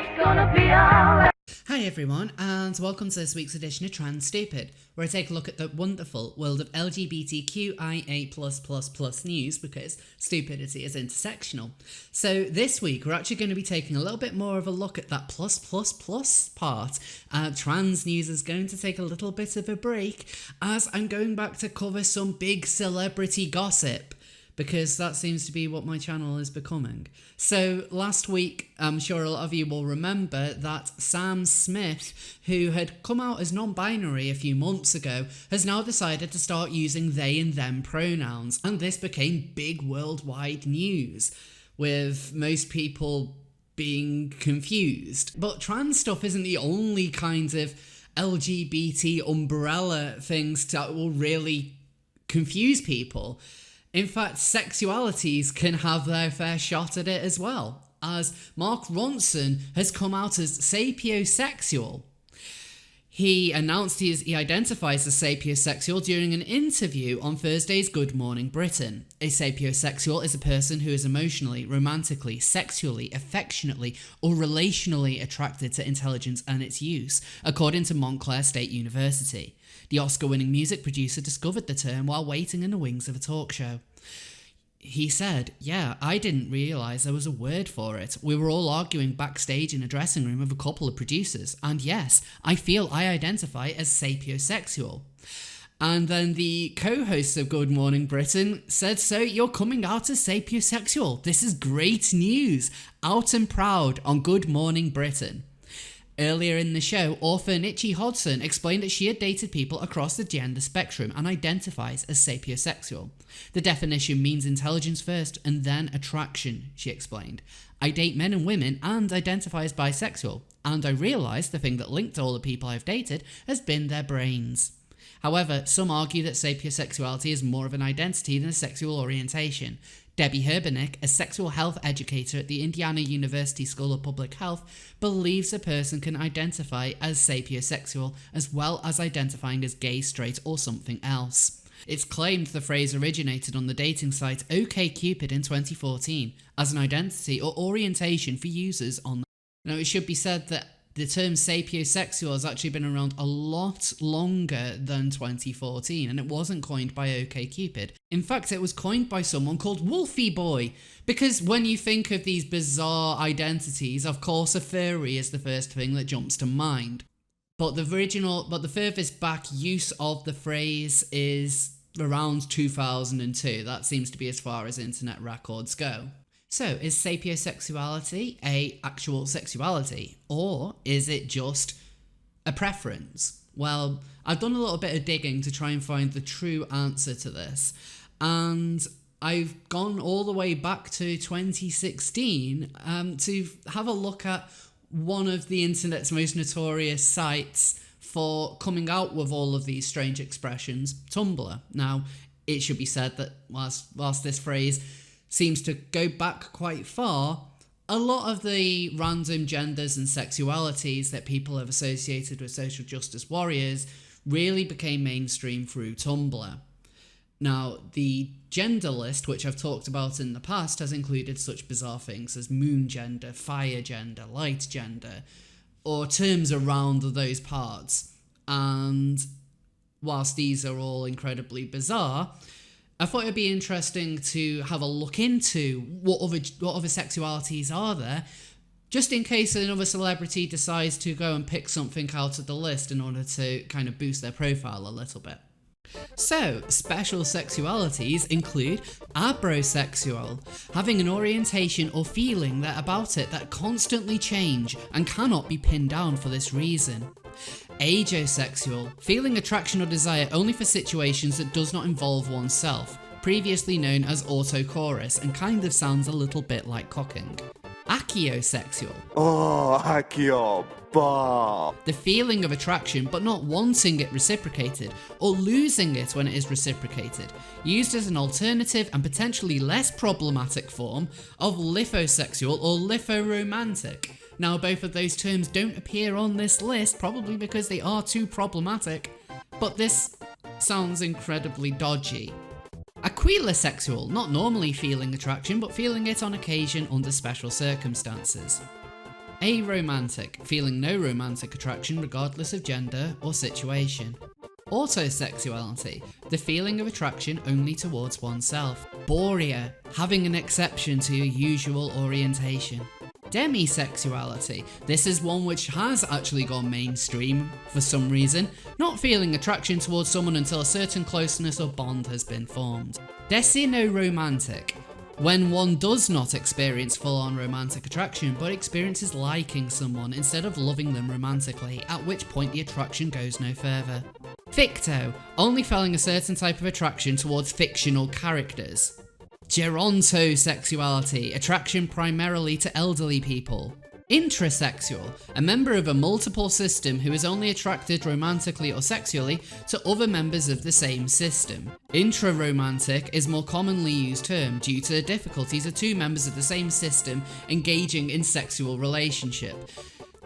it's gonna be alright. Hi everyone, and welcome to this week's edition of Trans Stupid, where I take a look at the wonderful world of LGBTQIA+++ news, because stupidity is intersectional. So this week we're actually going to be taking a little bit more of a look at that plus part. Trans news is going to take a little bit of a break, as I'm going back to cover some big celebrity gossip, because that seems to be what my channel is becoming. So last week, I'm sure a lot of you will remember that Sam Smith, who had come out as non-binary a few months ago, has now decided to start using they and them pronouns, and this became big worldwide news, with most people being confused. But trans stuff isn't the only kind of LGBT umbrella things that will really confuse people. In fact, Sexualities can have their fair shot at it as well, as Mark Ronson has come out as sapiosexual. He announced he identifies as sapiosexual during an interview on Thursday's Good Morning Britain. A sapiosexual is a person who is emotionally, romantically, sexually, affectionately, or relationally attracted to intelligence and its use, according to Montclair State University. The Oscar-winning music producer discovered the term while waiting in the wings of a talk show. He said, "Yeah, I didn't realise there was a word for it. We were all arguing backstage in a dressing room of a couple of producers, and yes, I feel I identify as sapiosexual." And then the co-host of Good Morning Britain said, "So you're coming out as sapiosexual. This is great news. Out and proud on Good Morning Britain." Earlier in the show, author Nichi Hodson explained that she had dated people across the gender spectrum and identifies as sapiosexual. The definition means intelligence first and then attraction, she explained. "I date men and women and identify as bisexual, and I realise the thing that linked all the people I've dated has been their brains." However, some argue that sapiosexuality is more of an identity than a sexual orientation. Debbie Herbernick, a sexual health educator at the Indiana University School of Public Health, believes a person can identify as sapiosexual as well as identifying as gay, straight, or something else. It's claimed the phrase originated on the dating site OkCupid in 2014 as an identity or orientation for users on. Now, it should be said that the term sapiosexual has actually been around a lot longer than 2014, and it wasn't coined by OkCupid. In fact, it was coined by someone called Wolfie Boy, because when you think of these bizarre identities, of course a furry is the first thing that jumps to mind. But the furthest back use of the phrase is around 2002. That seems to be as far as internet records go. So, is sapiosexuality a actual sexuality, or is it just a preference? Well, I've done a little bit of digging to try and find the true answer to this, and I've gone all the way back to 2016 to have a look at one of the internet's most notorious sites for coming out with all of these strange expressions, Tumblr. Now, it should be said that whilst this phrase seems to go back quite far, a lot of the random genders and sexualities that people have associated with social justice warriors really became mainstream through Tumblr. Now, the gender list, which I've talked about in the past, has included such bizarre things as moon gender, fire gender, light gender, or terms around those parts. And whilst these are all incredibly bizarre, I thought it'd be interesting to have a look into what other sexualities are there, just in case another celebrity decides to go and pick something out of the list in order to kind of boost their profile a little bit. So, special sexualities include abrosexual, having an orientation or feeling about it that constantly change and cannot be pinned down for this reason. Ageosexual, feeling attraction or desire only for situations that does not involve oneself, previously known as autochorus, and kind of sounds a little bit like cocking. Achiosexual. Oh, Achio, Bob. The feeling of attraction but not wanting it reciprocated, or losing it when it is reciprocated, used as an alternative and potentially less problematic form of lithosexual or lithoromantic. Now, both of those terms don't appear on this list, probably because they are too problematic, but this sounds incredibly dodgy. Aquilosexual, not normally feeling attraction, but feeling it on occasion under special circumstances. Aromantic, feeling no romantic attraction regardless of gender or situation. Autosexuality, the feeling of attraction only towards oneself. Borea, having an exception to your usual orientation. Demisexuality, this is one which has actually gone mainstream for some reason, not feeling attraction towards someone until a certain closeness or bond has been formed. Desinoromantic, when one does not experience full-on romantic attraction but experiences liking someone instead of loving them romantically, at which point the attraction goes no further. Ficto, only feeling a certain type of attraction towards fictional characters. Gerontosexuality, attraction primarily to elderly people. Intrasexual, a member of a multiple system who is only attracted romantically or sexually to other members of the same system. Intraromantic is more commonly used term due to the difficulties of two members of the same system engaging in sexual relationship.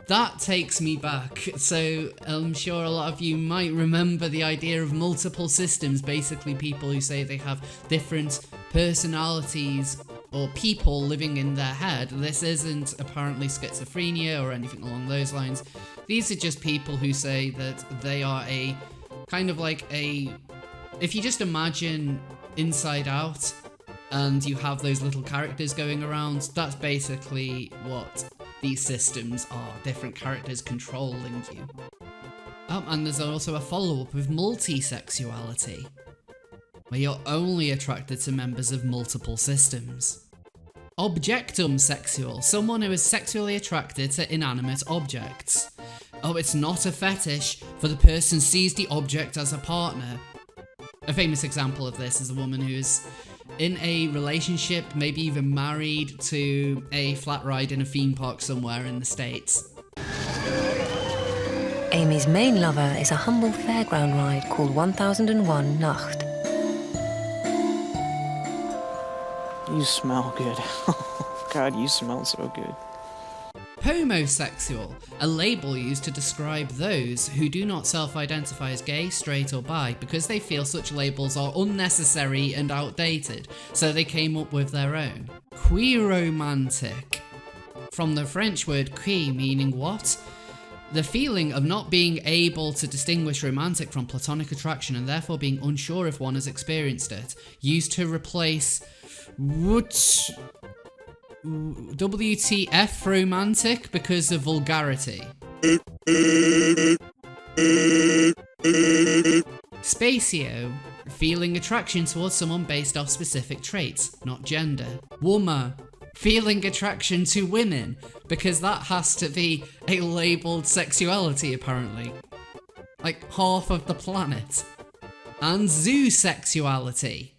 That takes me back, so I'm sure a lot of you might remember the idea of multiple systems, basically people who say they have different personalities or people living in their head. This isn't apparently schizophrenia or anything along those lines. These are just people who say that they are a kind of like a, if you just imagine Inside Out and you have those little characters going around, that's basically what these systems are, different characters controlling you. And there's also a follow-up with multisexuality, where you're only attracted to members of multiple systems. Objectum sexual, someone who is sexually attracted to inanimate objects. Oh, it's not a fetish, for the person sees the object as a partner. A famous example of this is a woman who is in a relationship, maybe even married to a flat ride in a theme park somewhere in the States. Amy's main lover is a humble fairground ride called 1001 Nacht. You smell good. God, you smell so good. Homosexual, a label used to describe those who do not self-identify as gay, straight or bi because they feel such labels are unnecessary and outdated, so they came up with their own. Queeromantic, from the French word qui meaning what? The feeling of not being able to distinguish romantic from platonic attraction and therefore being unsure if one has experienced it, used to replace WTF romantic because of vulgarity. Spatio, feeling attraction towards someone based off specific traits, not gender. Woma, feeling attraction to women, because that has to be a labelled sexuality apparently. Like half of the planet. And zoosexuality.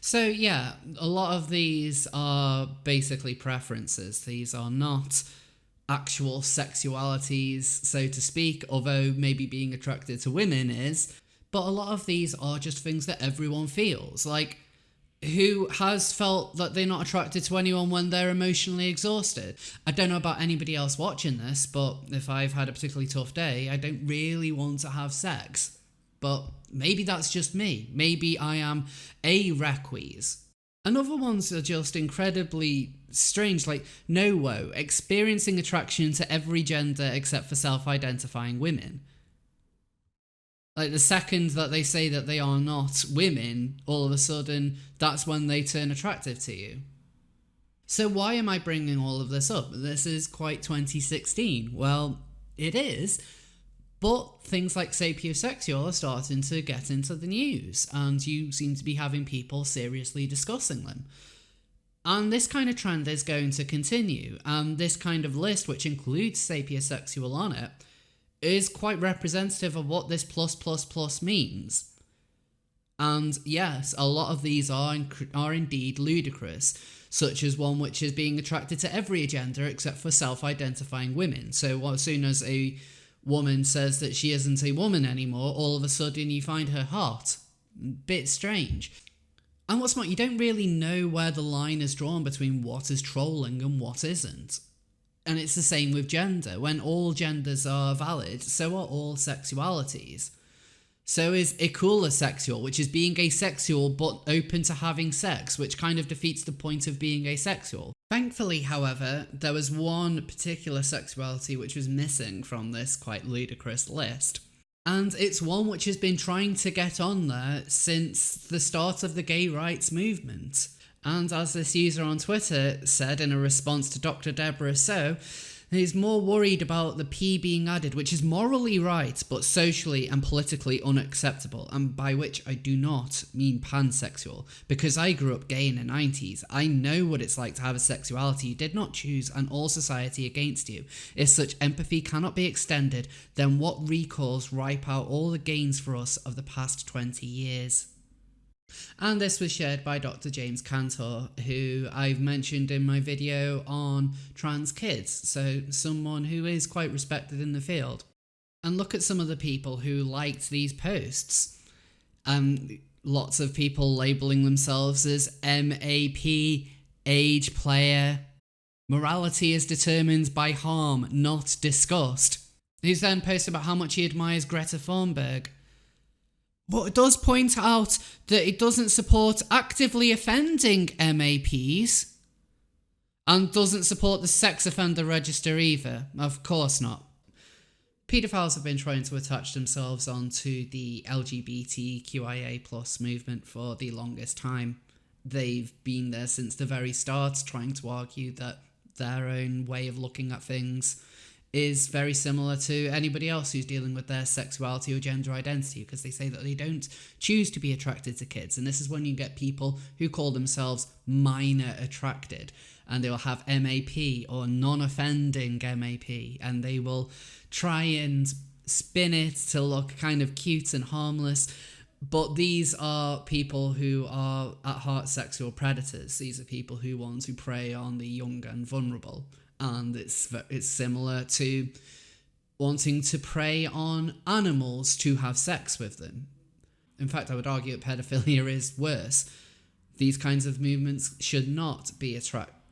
So yeah, a lot of these are basically preferences. These are not actual sexualities, so to speak, although maybe being attracted to women is. But a lot of these are just things that everyone feels. Like, who has felt that they're not attracted to anyone when they're emotionally exhausted? I don't know about anybody else watching this, but if I've had a particularly tough day, I don't really want to have sex. But maybe that's just me. Maybe I am a requise. And other ones are just incredibly strange, like no-wo, experiencing attraction to every gender except for self-identifying women. Like the second that they say that they are not women, all of a sudden, that's when they turn attractive to you. So why am I bringing all of this up? This is quite 2016. Well, it is. But things like sapiosexual are starting to get into the news, and you seem to be having people seriously discussing them. And this kind of trend is going to continue, and this kind of list, which includes sapiosexual on it, is quite representative of what this +++ means. And yes, a lot of these are indeed ludicrous, such as one which is being attracted to every gender except for self-identifying women. So as soon as a woman says that she isn't a woman anymore, all of a sudden you find her hot. Bit strange. And what's more, you don't really know where the line is drawn between what is trolling and what isn't. And it's the same with gender. When all genders are valid, so are all sexualities. So is equalosexual, which is being asexual but open to having sex, which kind of defeats the point of being asexual. Thankfully, however, there was one particular sexuality which was missing from this quite ludicrous list. And it's one which has been trying to get on there since the start of the gay rights movement. And as this user on Twitter said in a response to Dr. Deborah So, he's more worried about the P being added, which is morally right, but socially and politically unacceptable, and by which I do not mean pansexual, because I grew up gay in the 90s. I know what it's like to have a sexuality you did not choose and all society against you. If such empathy cannot be extended, then what recalls ripe out all the gains for us of the past 20 years? And this was shared by Dr. James Cantor, who I've mentioned in my video on trans kids, so someone who is quite respected in the field. And look at some of the people who liked these posts. Lots of people labelling themselves as MAP, age player. Morality is determined by harm, not disgust. Who's then posted about how much he admires Greta Thunberg. But it does point out that it doesn't support actively offending MAPs and doesn't support the sex offender register either. Of course not. Paedophiles have been trying to attach themselves onto the LGBTQIA+ movement for the longest time. They've been there since the very start, trying to argue that their own way of looking at things is very similar to anybody else who's dealing with their sexuality or gender identity, because they say that they don't choose to be attracted to kids. And this is when you get people who call themselves minor attracted, and they will have MAP or non-offending MAP, and they will try and spin it to look kind of cute and harmless. But these are people who are at heart sexual predators. These are people who want to prey on the young and vulnerable. And it's similar to wanting to prey on animals to have sex with them. In fact, I would argue that pedophilia is worse. These kinds of movements should not be attached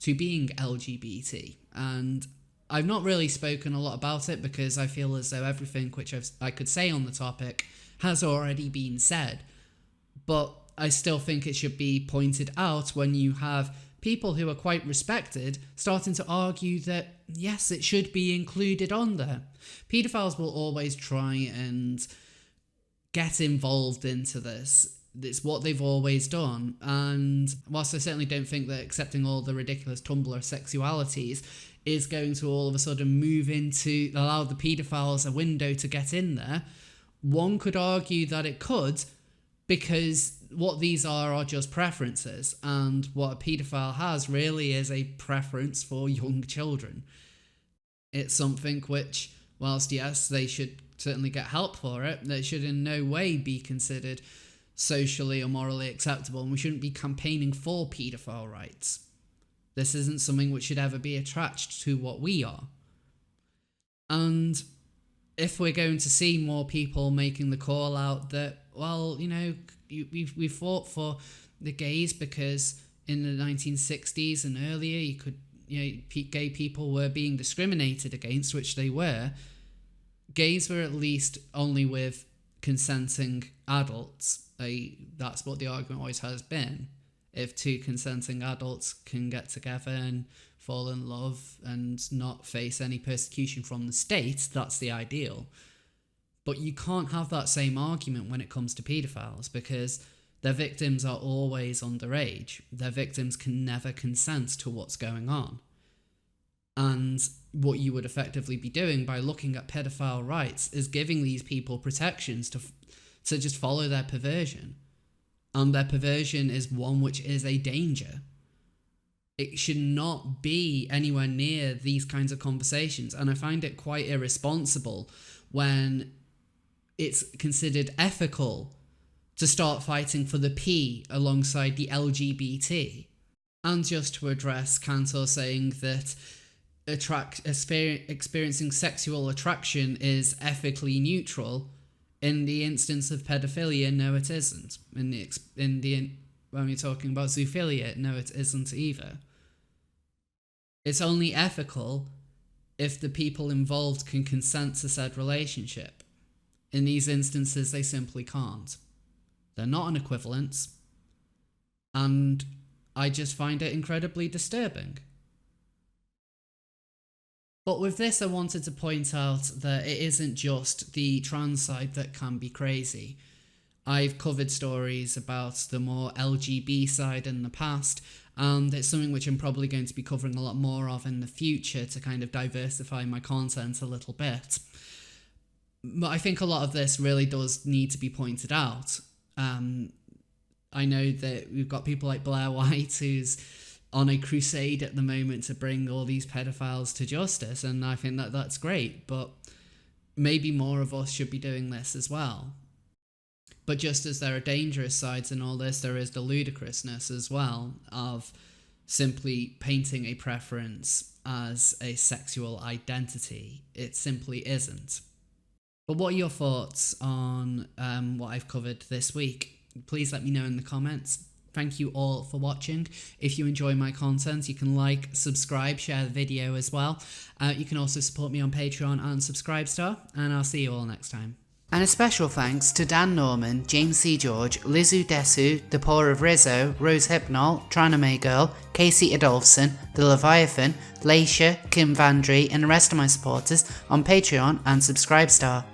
to being LGBT. And I've not really spoken a lot about it because I feel as though everything which I could say on the topic has already been said. But I still think it should be pointed out when you have people who are quite respected starting to argue that, yes, it should be included on there. Paedophiles will always try and get involved into this. It's what they've always done. And whilst I certainly don't think that accepting all the ridiculous Tumblr sexualities is going to all of a sudden allow the paedophiles a window to get in there, one could argue that it could, because what these are just preferences, and what a paedophile has really is a preference for young children. It's something which, whilst yes, they should certainly get help for it, that should in no way be considered socially or morally acceptable, and we shouldn't be campaigning for paedophile rights. This isn't something which should ever be attached to what we are. And if we're going to see more people making the call out that, well, you know, we fought for the gays because in the 1960s and earlier, gay people were being discriminated against, which they were. Gays were at least only with consenting adults. That's what the argument always has been. If two consenting adults can get together and fall in love and not face any persecution from the state, that's the ideal. But you can't have that same argument when it comes to paedophiles, because their victims are always underage. Their victims can never consent to what's going on. And what you would effectively be doing by looking at pedophile rights is giving these people protections to just follow their perversion. And their perversion is one which is a danger. It should not be anywhere near these kinds of conversations. And I find it quite irresponsible when it's considered ethical to start fighting for the P alongside the LGBT. And just to address Cantor saying that experiencing sexual attraction is ethically neutral, in the instance of pedophilia, no, it isn't. When you're talking about zoophilia, no, it isn't either. It's only ethical if the people involved can consent to said relationship. In these instances, they simply can't. They're not an equivalence, and I just find it incredibly disturbing. But with this, I wanted to point out that it isn't just the trans side that can be crazy. I've covered stories about the more LGBT side in the past, and it's something which I'm probably going to be covering a lot more of in the future to kind of diversify my content a little bit. But I think a lot of this really does need to be pointed out. I know that we've got people like Blair White, who's on a crusade at the moment to bring all these pedophiles to justice, and I think that that's great, but maybe more of us should be doing this as well. But just as there are dangerous sides in all this, there is the ludicrousness as well of simply painting a preference as a sexual identity. It simply isn't. But what are your thoughts on what I've covered this week? Please let me know in the comments. Thank you all for watching. If you enjoy my content, you can like, subscribe, share the video as well. You can also support me on Patreon and Subscribestar, and I'll see you all next time. And a special thanks to Dan Norman, James C. George, Lizu Desu, The Poor of Rizzo, Rose Hypnol, Traname Girl, Casey Adolphson, The Leviathan, Laisha, Kim Vandry, and the rest of my supporters on Patreon and Subscribestar.